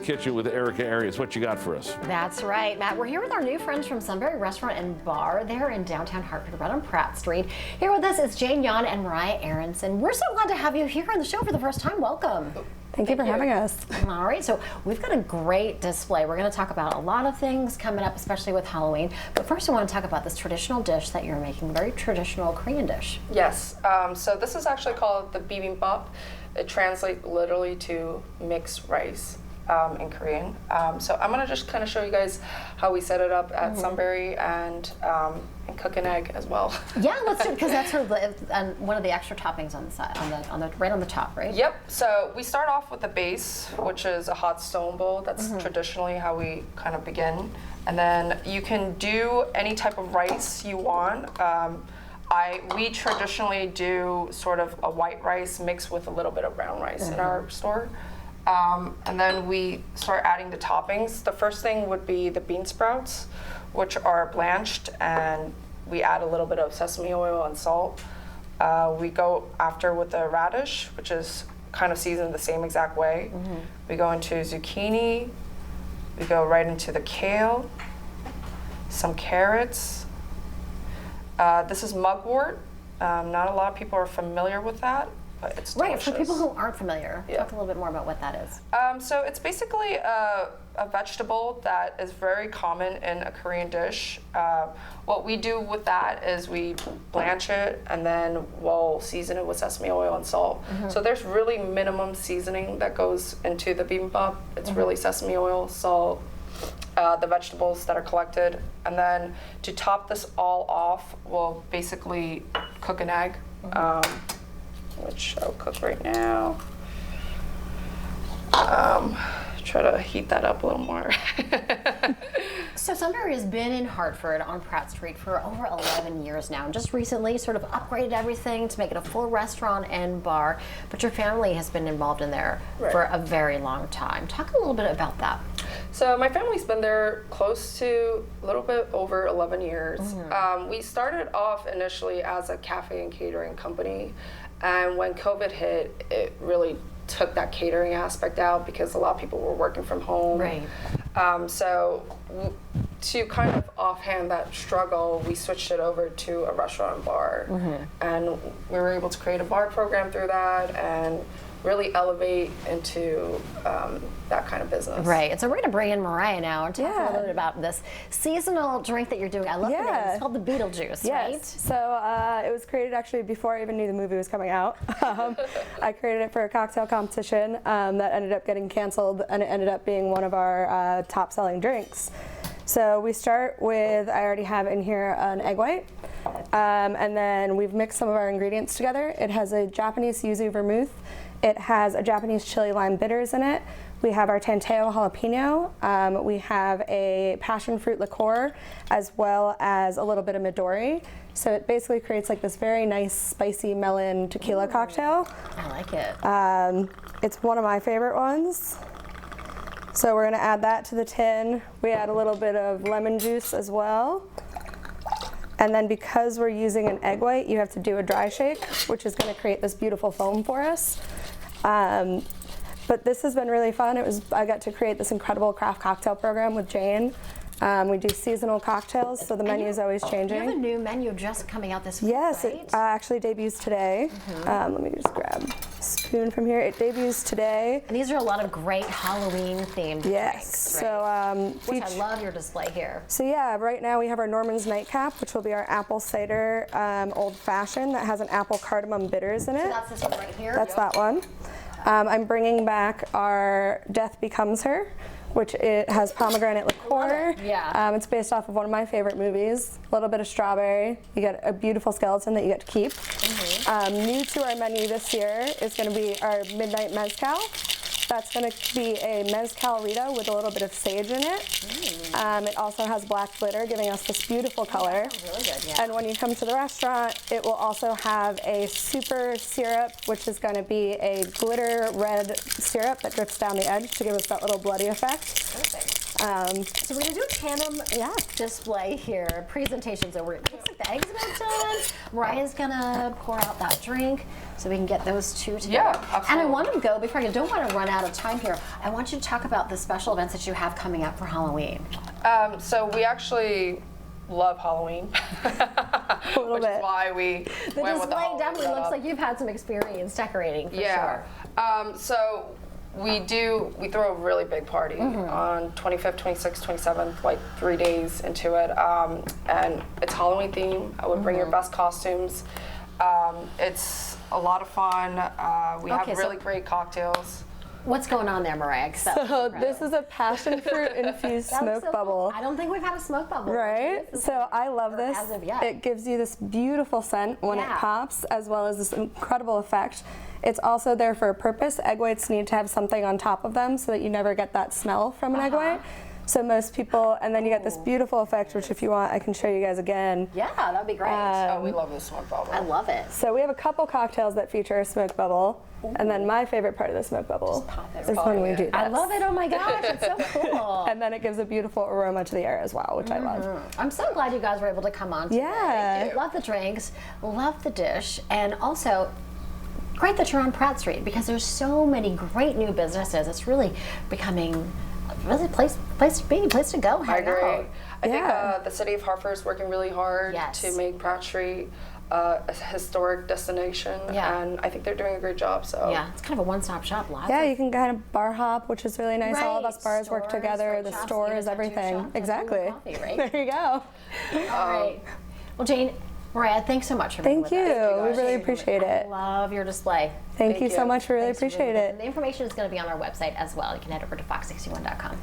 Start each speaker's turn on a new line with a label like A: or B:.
A: Kitchen with Erica Arias. What you got for us?
B: That's right, Matt. We're here with our new friends from Sunberry Restaurant and Bar. They're in downtown Hartford, right on Pratt Street. Here with us is Yon and Moriah Aronson. We're so glad to have you here on the show for the first time. Welcome.
C: Thank you for having us.
B: All right, so we've got a great display. We're going to talk about a lot of things coming up, especially with Halloween. But first, I want to talk about this traditional dish that you're making, very traditional Korean dish.
D: Yes, so this is actually called the Bimbipap. It translates literally to mixed rice in Korean. So I'm going to just kind of show you guys how we set it up at Sunberry and cook an egg as well.
B: Yeah, let's do it, because that's sort of one of the extra toppings on the side, right on the top, right?
D: Yep. So we start off with the base, which is a hot stone bowl. That's traditionally how we kind of begin. And then you can do any type of rice you want. We traditionally do sort of a white rice mixed with a little bit of brown rice in our store. And then we start adding the toppings. The first thing would be the bean sprouts, which are blanched, and we add a little bit of sesame oil and salt. We go after with the radish, which is kind of seasoned the same exact way. We go into zucchini. We go right into the kale, some carrots. This is mugwort. Not a lot of people are familiar with that, but it's delicious.
B: Right, for people who aren't familiar, talk a little bit more about what that is.
D: So it's basically a vegetable that is very common in a Korean dish. What we do with that is we blanch it, and then we'll season it with sesame oil and salt. So there's really minimum seasoning that goes into the bibimbap. It's really sesame oil, salt, the vegetables that are collected, and then to top this all off, we'll basically cook an egg, which I'll cook right now. Try to heat that up a little more.
B: So Sunberry has been in Hartford on Pratt Street for over 11 years now, and just recently sort of upgraded everything to make it a full restaurant and bar, but your family has been involved in there for a very long time. Talk a little bit about that.
D: So my family's been there close to a little bit over 11 years. We started off initially as a cafe and catering company, and when COVID hit, it really took that catering aspect out because a lot of people were working from home.
B: Right.
D: So to kind of offhand that struggle, we switched it over to a restaurant and bar. And we were able to create a bar program through that and really elevate into that kind of business.
B: Right, and so we're going to bring in Moriah now and talk a little bit about this seasonal drink that you're doing. I love the name. It's called the Beetle Juice, right?
C: So it was created actually before I even knew the movie was coming out. I created it for a cocktail competition that ended up getting canceled, and it ended up being one of our top selling drinks. So we start with, I already have in here an egg white, and then we've mixed some of our ingredients together. It has a Japanese yuzu vermouth. It has a Japanese chili lime bitters in it. We have our Tanteo jalapeno. We have a passion fruit liqueur, as well as a little bit of Midori. So it basically creates like this very nice spicy melon tequila cocktail.
B: I like it.
C: It's one of my favorite ones. So we're gonna add that to the tin. We add a little bit of lemon juice as well. And then because we're using an egg white, you have to do a dry shake, which is gonna create this beautiful foam for us. But this has been really fun. I got to create this incredible craft cocktail program with Jane. We do seasonal cocktails, so the menu is always changing.
B: You have a new menu just coming out this week,
C: Yes,
B: right?
C: it actually debuts today. Let me just grab a spoon from here. It debuts today.
B: And these are a lot of great Halloween-themed drinks, right? Which I love your display here.
C: So yeah, right now we have our Norman's Nightcap, which will be our apple cider old fashioned that has an apple cardamom bitters in it.
B: So that's this one right here?
C: That's that one. I'm bringing back our Death Becomes Her, which it has pomegranate liqueur.
B: Yeah.
C: It's based off of one of my favorite movies. A little bit of strawberry. You get a beautiful skeleton that you get to keep. New to our menu this year is going to be our Midnight Mezcal. That's going to be a mezcal Rita with a little bit of sage in it. It also has black glitter, giving us this beautiful color.
B: Really good, yeah.
C: And when you come to the restaurant, it will also have a super syrup, which is going to be a glitter red syrup that drips down the edge to give us that little bloody effect.
B: Perfect. So we're going to do a tandem display here, presentation. So it looks like the eggs about done. Mariah's gonna pour out that drink so we can get those two together.
D: Yeah,
B: And I
D: absolutely.
B: want to go, before I don't want to run out of time here, I want you to talk about the special events that you have coming up for Halloween.
D: So we actually love Halloween,
C: little
D: which
C: bit.
D: is why we
B: The
D: went with the
B: display
D: Halloween
B: definitely looks
D: setup.
B: like you've had some experience decorating for
D: Yeah.
B: sure.
D: So we throw a really big party on 25th, 26th, 27th, like 3 days into it. And it's Halloween theme. I would bring your best costumes. It's a lot of fun. We
B: Okay,
D: have
B: so-
D: really great cocktails.
B: What's going on there, Mariah? 'Cause that
C: So
B: looks incredible.
C: this is a passion fruit infused
B: That looks
C: smoke
B: so
C: bubble.
B: cool. I don't think we've had a smoke bubble.
C: Right? So I love this.
B: As of yet.
C: It gives you this beautiful scent when it
B: Yeah.
C: pops, as well as this incredible effect. It's also there for a purpose. Egg whites need to have something on top of them so that you never get that smell from an egg white. So most people, and then you get this beautiful effect, which if you want, I can show you guys again.
B: Yeah, that'd be great.
D: Oh, we love this smoke bubble.
B: I love it.
C: So we have a couple cocktails that feature a smoke bubble, and then my favorite part of the smoke bubble
B: pop it
C: is when we
D: right
C: do
D: in.
C: this.
B: I love it. Oh my gosh, it's so cool.
C: And then it gives a beautiful aroma to the air as well, which I love.
B: I'm so glad you guys were able to come on today.
C: Yeah. Thank
B: Love the drinks, love the dish, and also great that you're on Pratt Street because there's so many great new businesses. It's really becoming a really place to be, place to go,
D: I
B: hang
D: agree.
B: out.
D: I think
C: Yeah.
D: the city of Hartford is working really hard
B: Yes.
D: to make Pratt Street a historic destination,
B: Yeah.
D: and I think they're doing a great job. So
B: Yeah, it's kind of a one-stop shop. Lots
C: Yeah,
B: of
C: you can kind of bar hop, which is really nice. All of us
B: Right,
C: bars work
B: stores,
C: together,
B: right,
C: the
B: shops,
C: stores,
B: you just have two
C: everything.
B: shops and
C: Exactly.
B: coffee, right?
C: There you go.
B: All right. Well, Jane, Mariah, thanks so much for being
C: Thank
B: with
C: you.
B: us.
C: We really appreciate
B: I
C: it.
B: love your display.
C: Thank you so
D: you.
C: much. We really
B: Thanks for
C: appreciate
B: being with us.
C: it.
B: And the information is going to be on our website as well. You can head over to fox61.com.